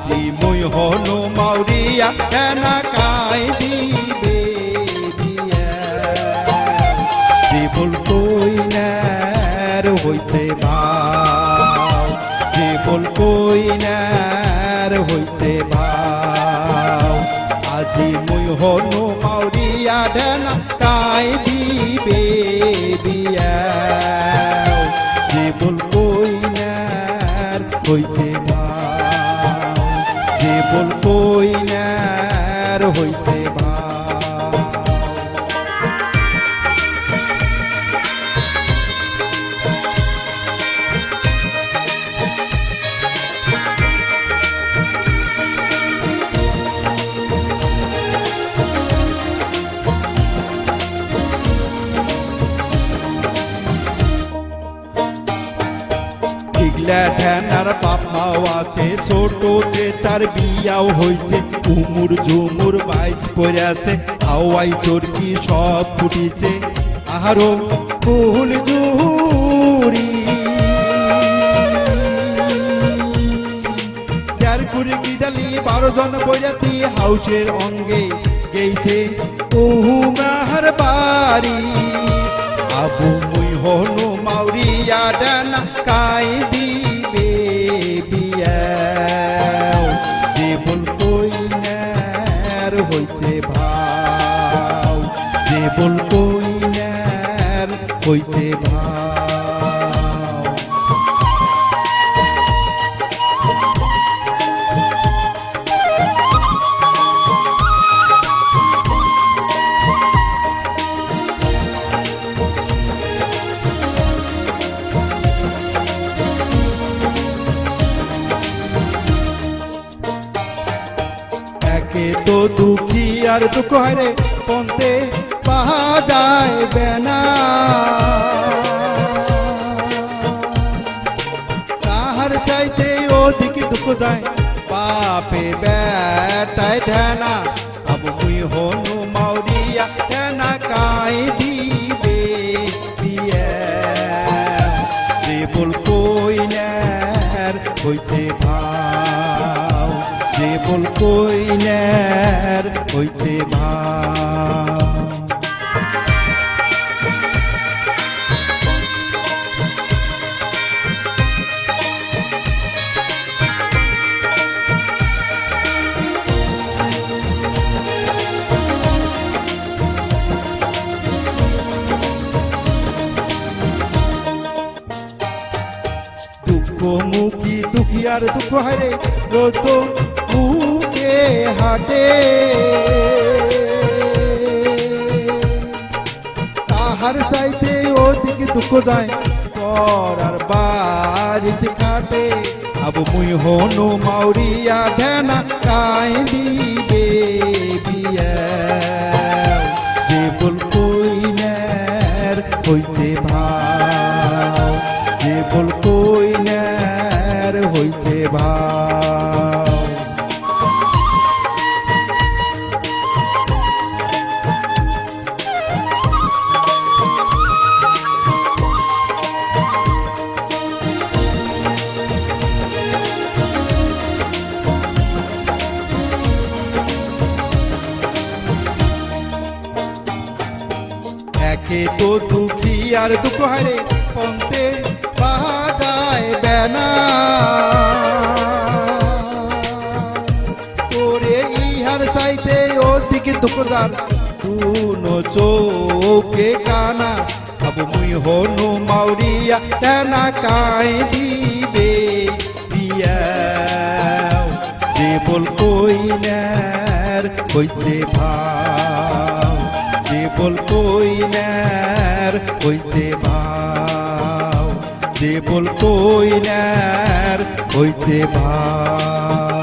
আজি মই হলো মাউরিয়া না কাই দিবে বিয়া যে বল কইনার হইছে ভাও যে বল কইনার হইছে ভাও আজি মই হলো মাউরিয়া না কাই দিবে বিয়া যে বল কইনার হইছে ভাও যে বল কইনার হইছে ভাও ঠেনার বাপাও আছে ছোটতে তার বিয়াও হয়েছে উমুর ঝুমুর বাইজ পরে আছে হাওয়াই চরকি সব ফুটিছে আহারো ফুল জুহুরি যার কুড়ি গিদালি 12 জন বইরাতি হাউসের অঙ্গে গেইছে উহুমার বাড়ি আবু মুই হলো মাউরিয়া ডানা কাই দিবে বিয়া যে বল কইনার হইছে ভাও যে বল কইনার হইছে ভাও তো দুঃখী আর দুঃখ হারে পন্তে পাহা যায় বেনা তাহার চাইতে ওদিকে দুঃখ যায় বাপে বেটায় ঠেনা আবু মুই হনু মাউরিয়া ঠেনা কাই দিবে বিয়া যে বল কইনার হইছে ভাও যে বল কইনার হইছে ভাও মুখী দুঃখী আর দুঃখ হারে রোদ মুখে হাটে তাহার চাইতে ওদিকে দুঃখ যায় পরার বাড়িতে খাটে আবু মুই হনু মাউরিয়া ঢেনা কাই দিবে বিয়া যে বল কইনার হইছে ভাও যে বল কইনার হইছে ভাও একে তো দুঃখী আর দুঃখ হারে পন্তে পাহা যায় বেনা তোরে ইহার চাইতে ওদিকে দুঃখ যার দুনো চোখে কানা আবু মুই হনু মাউরিয়া টেনা কাই দিবে বিয়া যে বল কইনার হইছে ভাও যে বল কইনার হইছে ভাও যে বল কইনার হইছে ভাও